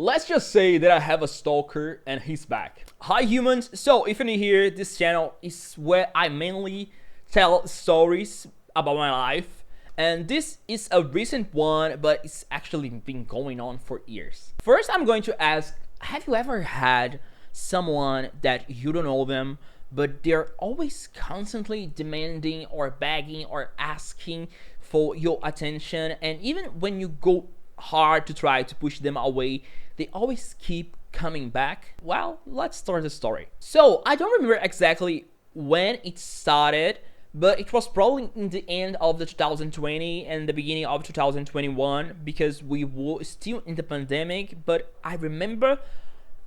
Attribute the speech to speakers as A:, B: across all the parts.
A: Let's just say that I have a stalker and he's back. Hi humans, so if you're new here, this channel is where I mainly tell stories about my life, and this is a recent one, but it's actually been going on for years. First, I'm going to ask, have you ever had someone that you don't know them, but they're always constantly demanding or begging or asking for your attention, and even when you go hard to try to push them away, they always keep coming back? Well, let's start the story. So I don't remember exactly when it started, but it was probably in the end of the 2020 and the beginning of 2021, because we were still in the pandemic. But I remember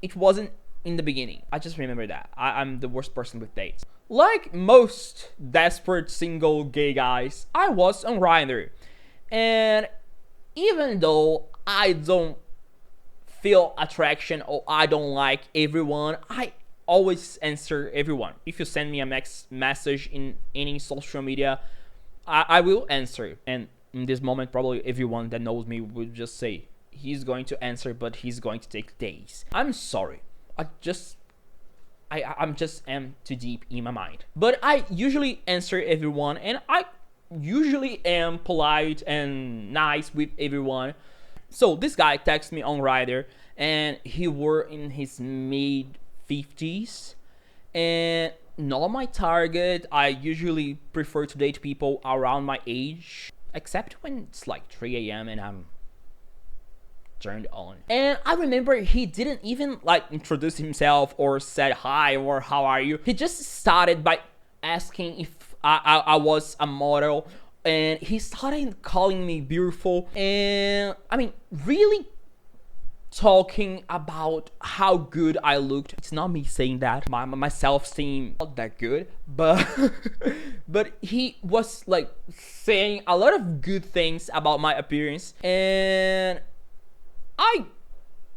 A: it wasn't in the beginning. I just remember that. I'm the worst person with dates. Like most desperate single gay guys, I was on Grindr, and even though I don't feel attraction or I don't like everyone, I always answer everyone. If you send me a message in any social media, I will answer. And in this moment, probably everyone that knows me would just say he's going to answer, but he's going to take days. I'm sorry. I'm just am too deep in my mind. But I usually answer everyone, and I usually am polite and nice with everyone. So this guy texted me on Grindr, and he were in his mid 50s, and not my target. I usually prefer to date people around my age, except when it's like 3 a.m. and I'm turned on. And I remember he didn't even like introduce himself or said hi or how are you. He just started by asking if I was a model, and he started calling me beautiful, and I mean really talking about how good I looked. It's not me saying that, my self-esteem not that good, but but he was like saying a lot of good things about my appearance, and I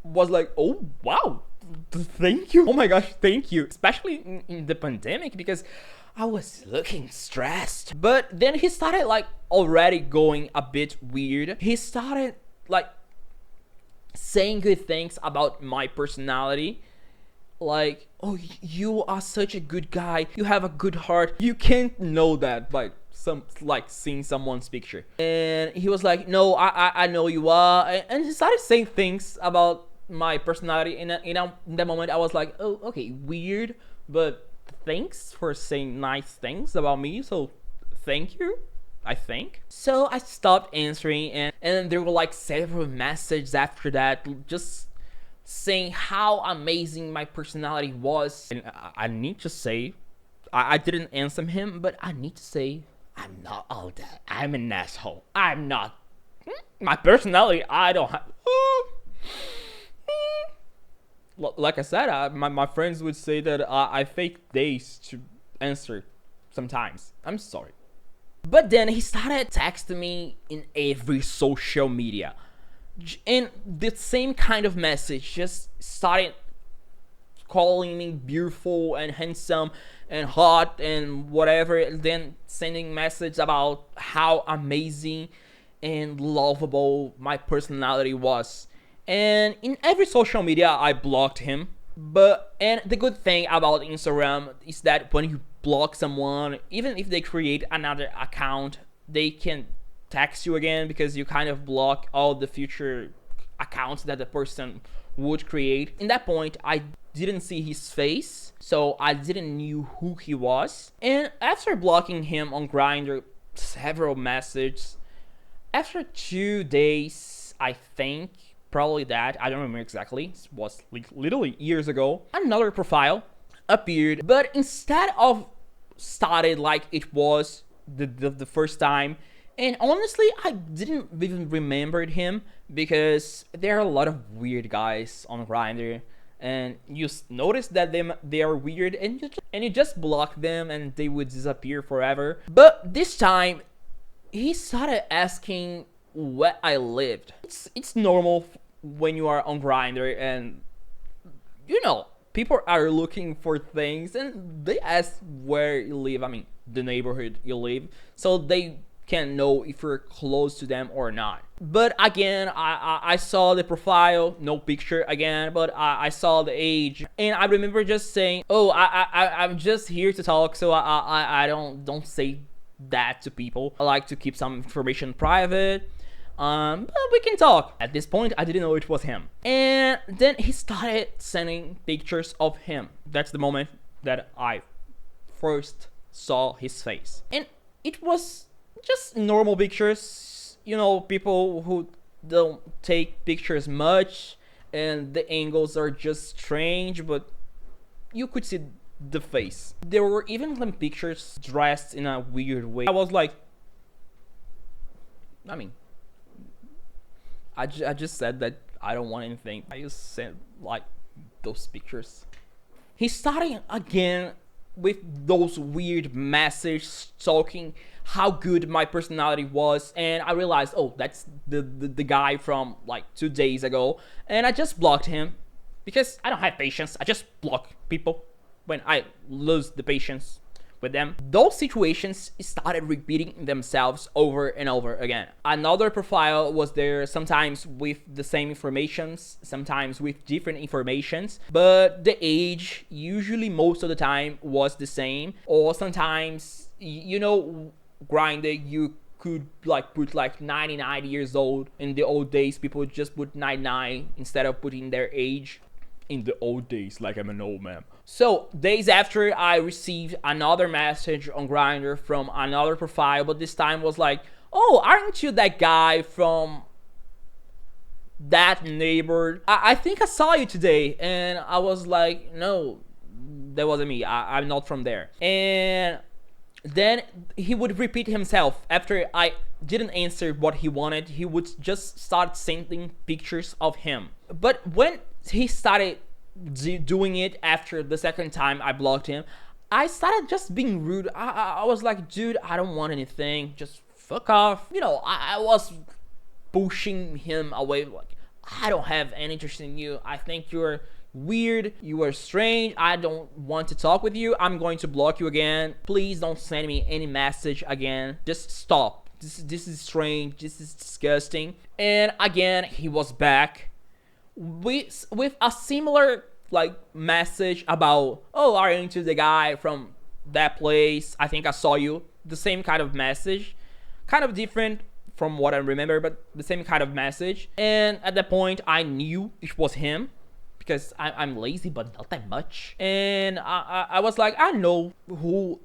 A: was like, oh wow, thank you, oh my gosh, thank you, especially in the pandemic, because I was looking stressed. But then he started like already going a bit weird. He started like saying good things about my personality, like, oh, you are such a good guy, you have a good heart. You can't know that by seeing someone's picture. And he was like, no, I know you are. And he started saying things about my personality. In that moment I was like, oh, okay, weird, but thanks for saying nice things about me, so thank you, I think. So I stopped answering, and there were like several messages after that just saying how amazing my personality was. And I need to say, I didn't answer him, but I need to say, I'm not all that. I'm an asshole. I'm not. My personality, I don't have. Like I said, my friends would say that I fake days to answer sometimes. I'm sorry. But then he started texting me in every social media, and the same kind of message, just started calling me beautiful and handsome and hot and whatever, and then sending messages about how amazing and lovable my personality was. And in every social media I blocked him. And the good thing about Instagram is that when you block someone, even if they create another account, they can text you again, because you kind of block all the future accounts that the person would create. In that point, I didn't see his face, so I didn't knew who he was. And after blocking him on Grindr, several messages, after 2 days, I think, probably that, I don't remember exactly, it was like literally years ago, another profile appeared, but instead of started like it was the first time. And honestly, I didn't even remember him, because there are a lot of weird guys on Grindr, and you notice that they are weird, and you just block them and they would disappear forever. But this time he started asking where I lived. It's normal when you are on Grindr, and you know, people are looking for things, and they ask where you live, I mean the neighborhood you live, so they can know if you're close to them or not. But again, I saw the profile, no picture again, but I saw the age, and I remember just saying, "Oh, I'm just here to talk, so I don't say that to people. I like to keep some information private. But we can talk." At this point, I didn't know it was him, and then he started sending pictures of him. That's the moment that I first saw his face, and it was just normal pictures, you know, people who don't take pictures much and the angles are just strange, but you could see the face. There were even some pictures dressed in a weird way. I was like, I mean, I just said that I don't want anything. I just sent like those pictures. He started again with those weird messages talking how good my personality was, and I realized, oh, that's the guy from like 2 days ago, and I just blocked him because I don't have patience. I just block people when I lose the patience with them. Those situations started repeating themselves over and over again. Another profile was there, sometimes with the same informations, sometimes with different informations, but the age usually most of the time was the same, or sometimes, you know, Grindr, you could like put like 99 years old. In the old days, people would just put 99 instead of putting their age. In the old days, like I'm an old man. So days after, I received another message on Grindr from another profile, but this time was like, "Oh, aren't you that guy from that neighbor? I think I saw you today." And I was like, "No, that wasn't me. I'm not from there." And then he would repeat himself. After I didn't answer what he wanted, he would just start sending pictures of him. But when he started doing it after the second time I blocked him, I started just being rude. I was like, "Dude, I don't want anything. Just fuck off." You know, I was pushing him away. Like, "I don't have any interest in you. I think you're weird, you are strange, I don't want to talk with you, I'm going to block you again. Please don't send me any message again. Just stop. This is strange, this is disgusting." And again, he was back with a similar like message about, "Oh, are you into the guy from that place? I think I saw you." The same kind of message, kind of different from what I remember, but the same kind of message. And at that point, I knew it was him, because I'm lazy, but not that much. And I was like, "I know who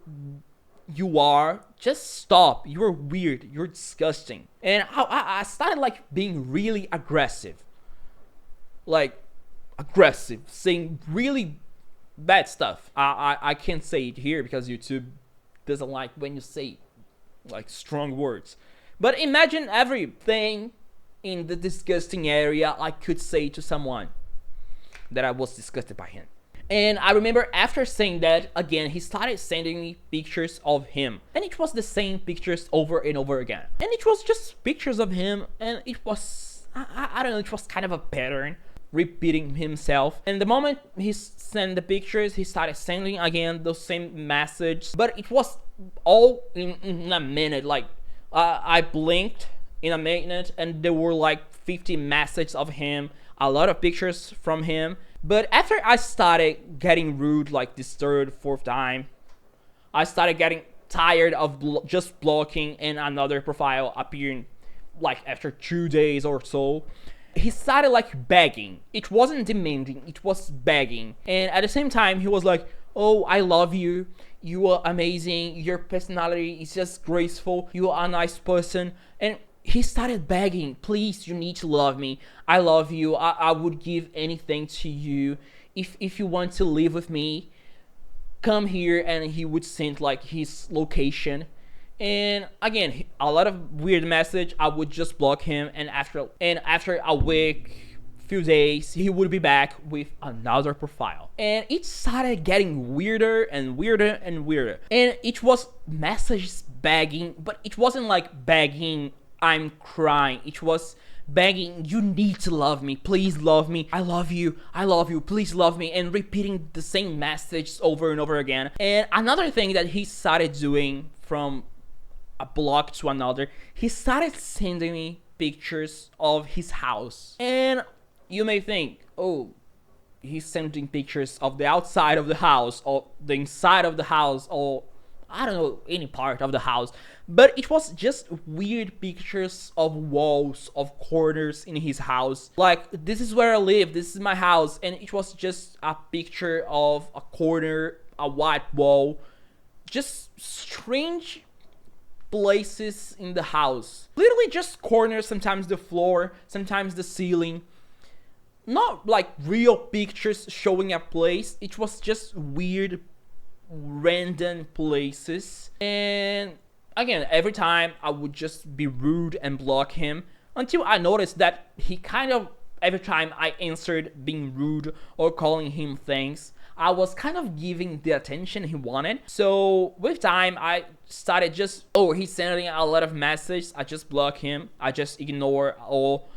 A: you are. Just stop. You're weird. You're disgusting." And I started like being really aggressive. Like, aggressive. Saying really bad stuff. I can't say it here because YouTube doesn't like when you say like strong words. But imagine everything in the disgusting area I could say to someone that I was disgusted by him. And I remember after saying that, again, he started sending me pictures of him. And it was the same pictures over and over again. And it was just pictures of him, and it was, I don't know, it was kind of a pattern, repeating himself. And the moment he sent the pictures, he started sending again those same messages. But it was all in a minute. Like, I blinked in a minute, and there were like 50 messages of him, a lot of pictures from him. But after I started getting rude, like this third, fourth time, I started getting tired of just blocking and another profile appearing like after 2 days or so. He started like begging. It wasn't demanding, it was begging. And at the same time, he was like, "Oh, I love you. You are amazing. Your personality is just graceful. You are a nice person." And he started begging, "Please, you need to love me. I love you. I would give anything to you. If you want to live with me, come here." And he would send like his location. And again, a lot of weird message. I would just block him, and after a week, few days, he would be back with another profile. And it started getting weirder and weirder and weirder. And it was messages begging, but it wasn't like begging, "I'm crying." It was begging, "You need to love me. Please love me. I love you. I love you. Please love me." And repeating the same message over and over again. And another thing that he started doing from a block to another, he started sending me pictures of his house. And you may think, oh, he's sending pictures of the outside of the house or the inside of the house, or I don't know, any part of the house. But it was just weird pictures of walls, of corners in his house. Like, this is where I live, this is my house. And it was just a picture of a corner, a white wall, just strange places in the house. Literally just corners, sometimes the floor, sometimes the ceiling. Not like real pictures showing a place. It was just weird, random places. And again, every time I would just be rude and block him, until I noticed that he kind of, every time I answered being rude or calling him things, I was kind of giving the attention he wanted. So with time, I started just, oh, he's sending a lot of messages, I just block him, I just ignore, or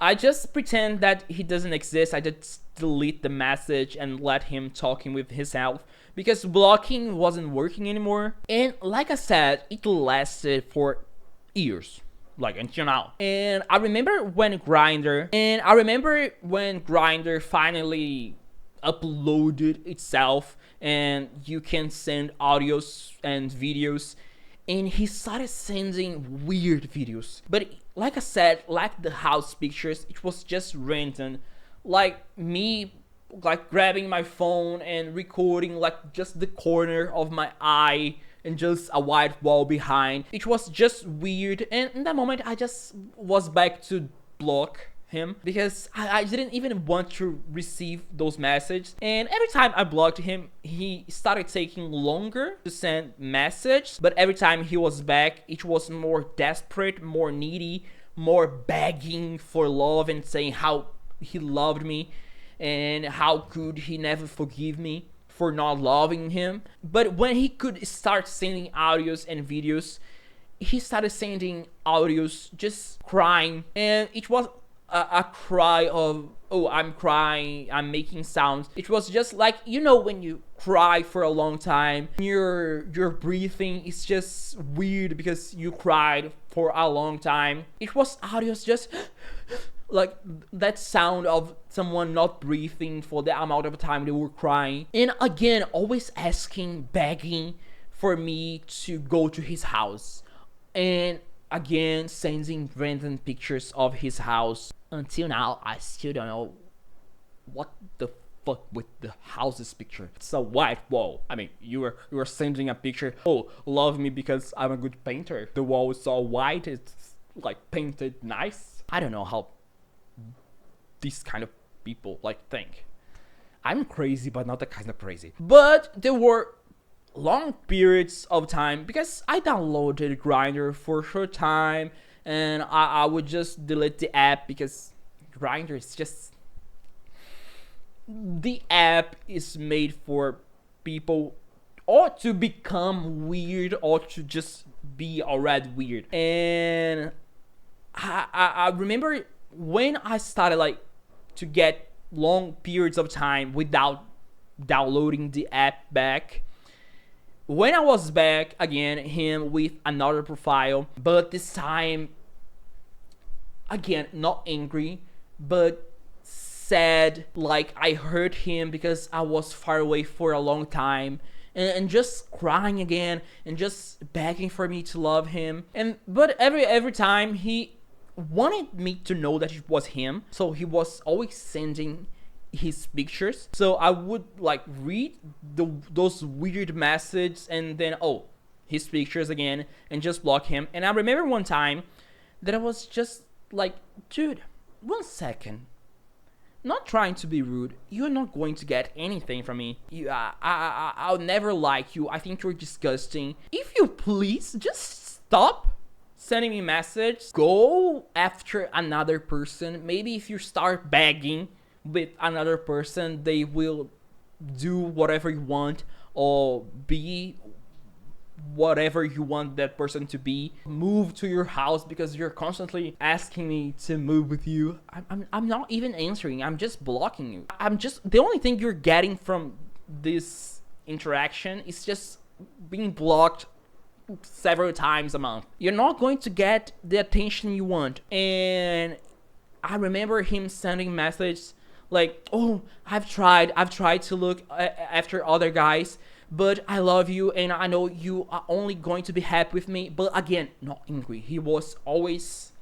A: I just pretend that he doesn't exist. I just delete the message and let him talking with himself, because blocking wasn't working anymore. And like I said, it lasted for years, like until now. And I remember when Grindr finally uploaded itself and you can send audios and videos, and he started sending weird videos. But like I said, like the house pictures, it was just random, like me like grabbing my phone and recording like just the corner of my eye and just a white wall behind. It was just weird, and in that moment I just was back to block him, because I didn't even want to receive those messages. And every time I blocked him, he started taking longer to send message, but every time he was back, it was more desperate, more needy, more begging for love and saying how he loved me and how could he never forgive me for not loving him. But when he could start sending audios and videos, he started sending audios just crying, and it was a cry of, oh, I'm crying, I'm making sounds. It was just like, you know, when you cry for a long time, your breathing is just weird because you cried for a long time. It was audios just like that sound of someone not breathing for the amount of time they were crying. And again, always asking, begging for me to go to his house. And again, sending random pictures of his house. Until now, I still don't know what the fuck with the house's picture. It's a white wall. I mean, you were sending a picture. Oh, love me because I'm a good painter. The wall is all white. It's like painted nice. I don't know how these kind of people like think. I'm crazy, but not that kind of crazy. But there were long periods of time, because I downloaded Grindr for a short time, and I would just delete the app, because Grindr is just, the app is made for people or to become weird or to just be already weird. And I remember when I started like to get long periods of time without downloading the app back. When I was back again, him with another profile, but this time, again, not angry, but sad, like I hurt him because I was far away for a long time, and just crying again, and just begging for me to love him. But every time he wanted me to know that it was him, so he was always sending his pictures. So I would like read those weird messages, and then, oh, his pictures again, and just block him. And I remember one time that I was just like, dude, 1 second, not trying to be rude, you're not going to get anything from me. I'll never like you. I think you're disgusting. If you please just stop sending me messages, go after another person. Maybe if you start begging with another person, they will do whatever you want or be whatever you want that person to be. Move to your house, because you're constantly asking me to move with you. I'm not even answering, I'm just blocking you. I'm just, the only thing you're getting from this interaction is just being blocked several times a month. You're not going to get the attention you want. And I remember him sending messages like, oh, I've tried to look after other guys, but I love you and I know you are only going to be happy with me. But again, not angry. He was always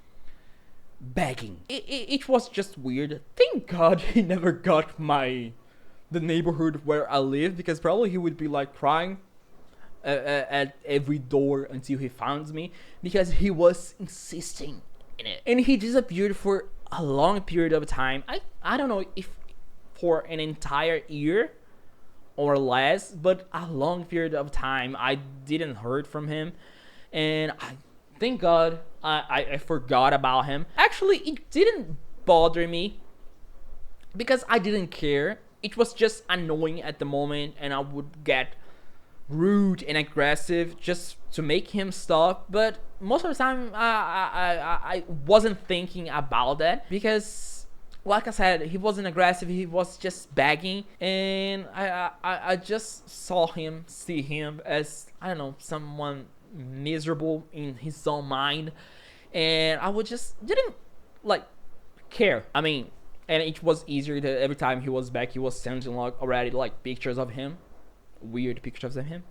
A: begging. It was just weird. Thank God he never got the neighborhood where I live, because probably he would be like crying at every door until he found me, because he was insisting in it. And he disappeared for a long period of time. I don't know if for an entire year or less, but a long period of time I didn't heard from him. And thank God I forgot about him. Actually, it didn't bother me because I didn't care. It was just annoying at the moment, and I would get rude and aggressive just to make him stop. But most of the time I wasn't thinking about that, because like I said, he wasn't aggressive, he was just begging. And I just see him as, I don't know, someone miserable in his own mind. And I would just didn't like care. I mean, and it was easier that every time he was back, he was sending like already like pictures of him, weird pictures of him,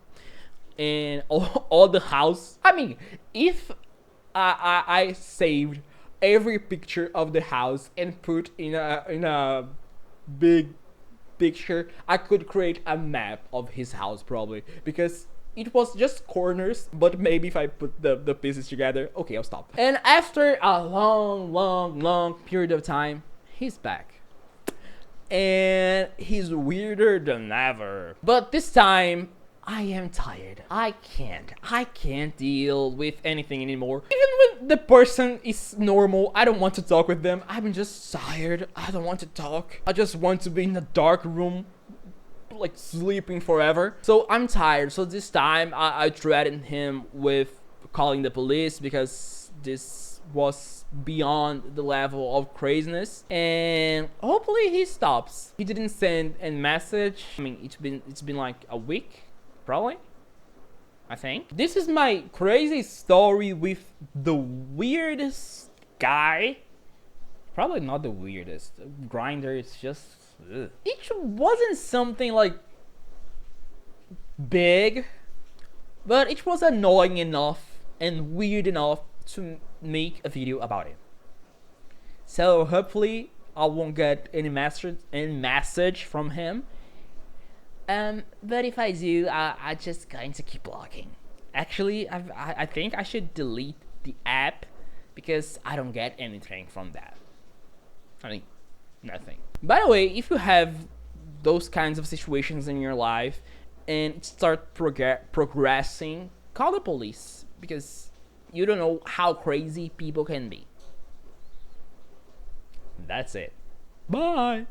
A: and all the house. I mean, if I saved every picture of the house and put in a big picture, I could create a map of his house probably, because it was just corners. But maybe if I put the pieces together, okay, I'll stop. And after a long period of time, he's back. And he's weirder than ever. But this time, I am tired. I can't deal with anything anymore. Even when the person is normal, I don't want to talk with them. I'm just tired. I don't want to talk. I just want to be in a dark room, like sleeping forever. So I'm tired. So this time, I threatened him with calling the police, because this was beyond the level of craziness, and hopefully he stops. He didn't send a message. I mean, it's been like a week, probably, I think. This is my crazy story with the weirdest guy. Probably not the weirdest. Grinder is just ugh. It wasn't something like big, but it was annoying enough and weird enough to make a video about it. So hopefully I won't get any message from him. But if I do, I just going to keep blocking. Actually, I think I should delete the app, because I don't get anything from that. I mean, nothing. By the way, if you have those kinds of situations in your life and start progressing, call the police, because you don't know how crazy people can be. That's it. Bye.